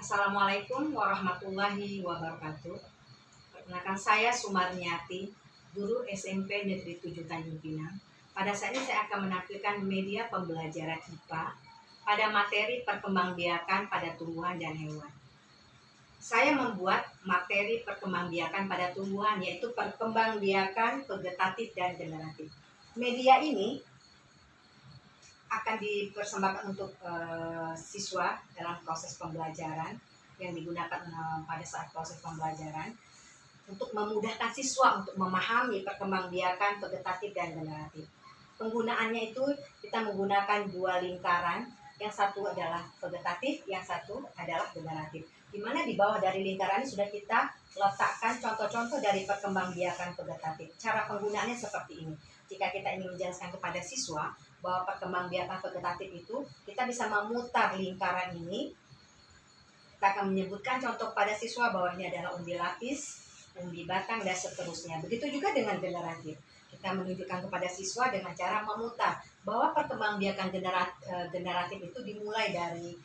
Assalamualaikum warahmatullahi wabarakatuh. Perkenalkan, saya Sumarniati, guru SMP Negeri 7 Tanjung Pinang. Pada saat ini saya akan menampilkan media pembelajaran IPA pada materi perkembangbiakan pada tumbuhan dan hewan. Saya membuat materi perkembangbiakan pada tumbuhan, yaitu perkembangbiakan vegetatif dan generatif. Media ini akan dipersembahkan untuk siswa dalam proses pembelajaran yang digunakan pada saat proses pembelajaran untuk memudahkan siswa untuk memahami perkembangbiakan vegetatif dan generatif. Penggunaannya itu kita menggunakan dua lingkaran, yang satu adalah vegetatif, yang satu adalah generatif. Di mana di bawah dari lingkaran ini sudah kita letakkan contoh-contoh dari perkembangbiakan vegetatif. Cara penggunaannya seperti ini. Jika kita ingin menjelaskan kepada siswa bahwa perkembangbiakan vegetatif itu, kita bisa memutar lingkaran ini. Kita akan menyebutkan contoh pada siswa bahwa ini adalah umbi lapis, umbi batang, dan seterusnya. Begitu juga dengan generatif. Kita menunjukkan kepada siswa dengan cara memutar bahwa perkembangbiakan generatif itu dimulai dari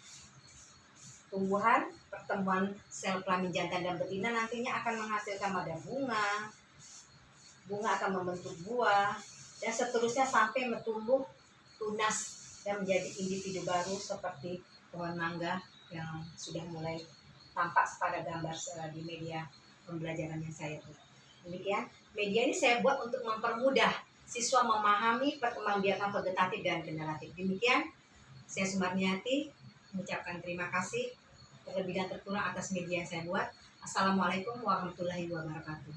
tumbuhan, pertemuan sel kelamin jantan dan betina nantinya akan menghasilkan pada bunga akan membentuk buah, dan seterusnya sampai bertumbuh tunas dan menjadi individu baru seperti pohon mangga yang sudah mulai tampak pada gambar di media pembelajaran yang saya buat. Demikian, media ini saya buat untuk mempermudah siswa memahami perkembangbiakan vegetatif dan generatif. Demikian, saya Sumarniati mengucapkan terima kasih terlebih dan terkurang atas media yang saya buat. Assalamualaikum warahmatullahi wabarakatuh.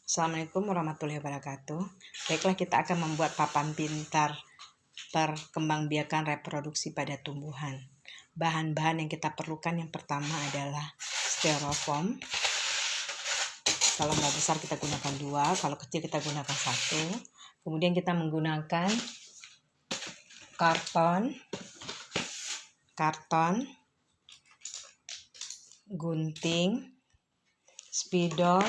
Assalamualaikum warahmatullahi wabarakatuh. Baiklah, kita akan membuat papan pintar perkembangbiakan reproduksi pada tumbuhan. Bahan-bahan yang kita perlukan yang pertama adalah styrofoam. Kalau mau besar kita gunakan 2, kalau kecil kita gunakan 1. Kemudian kita menggunakan karton, gunting, spidol,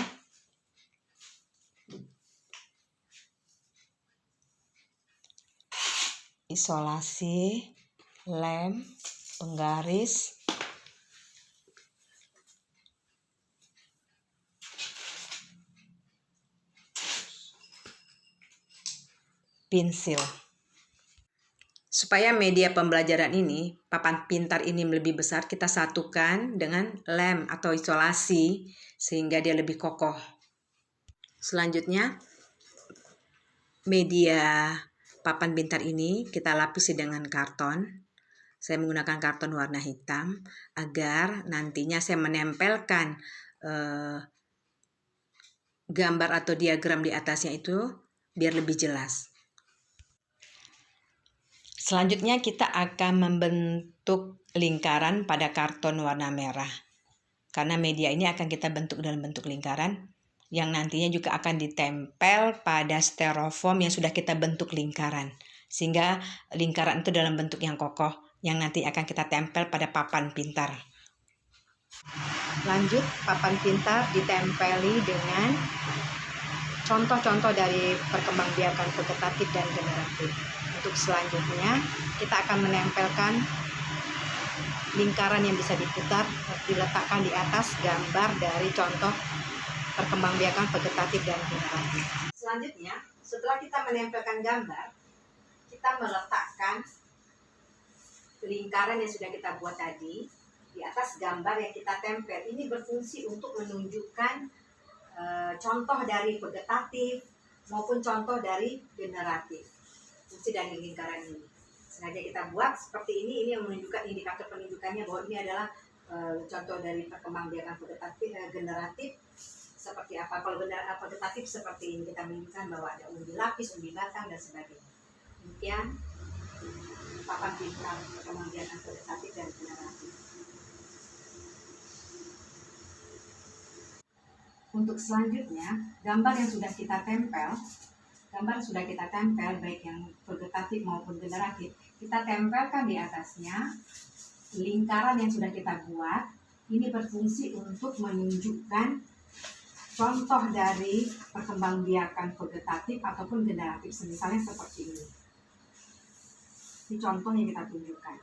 isolasi, lem, penggaris, pensil. Supaya media pembelajaran ini, papan pintar ini lebih besar, kita satukan dengan lem atau isolasi sehingga dia lebih kokoh. Selanjutnya, media papan pintar ini kita lapisi dengan karton. Saya menggunakan karton warna hitam agar nantinya saya menempelkan gambar atau diagram di atasnya itu biar lebih jelas. Selanjutnya kita akan membentuk lingkaran pada karton warna merah. Karena media ini akan kita bentuk dalam bentuk lingkaran yang nantinya juga akan ditempel pada styrofoam yang sudah kita bentuk lingkaran. Sehingga lingkaran itu dalam bentuk yang kokoh yang nanti akan kita tempel pada papan pintar. Lanjut, papan pintar ditempeli dengan contoh-contoh dari perkembangbiakan vegetatif dan generatif. Untuk selanjutnya, kita akan menempelkan lingkaran yang bisa diputar, diletakkan di atas gambar dari contoh perkembangbiakan vegetatif dan generatif. Selanjutnya, setelah kita menempelkan gambar, kita meletakkan lingkaran yang sudah kita buat tadi di atas gambar yang kita tempel. Ini berfungsi untuk menunjukkan contoh dari vegetatif maupun contoh dari generatif. Fungsi dari lingkaran ini sengaja kita buat seperti ini yang menunjukkan indikator penunjukannya bahwa ini adalah contoh dari perkembangbiakan vegetatif generatif seperti apa. Kalau vegetatif seperti ini, kita menunjukkan bahwa ada umbi lapis, umbi batang, dan sebagainya. Demikian papan pintar perkembangbiakan vegetatif dan generatif. Untuk selanjutnya, gambar yang sudah kita tempel baik yang vegetatif maupun generatif, kita tempelkan di atasnya lingkaran yang sudah kita buat. Ini berfungsi untuk menunjukkan contoh dari perkembangbiakan vegetatif ataupun generatif, misalnya seperti ini. Ini contoh yang kita tunjukkan.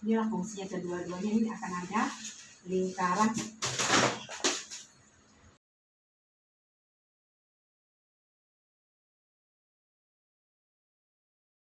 Inilah fungsinya kedua-duanya. Ini akan ada lingkaran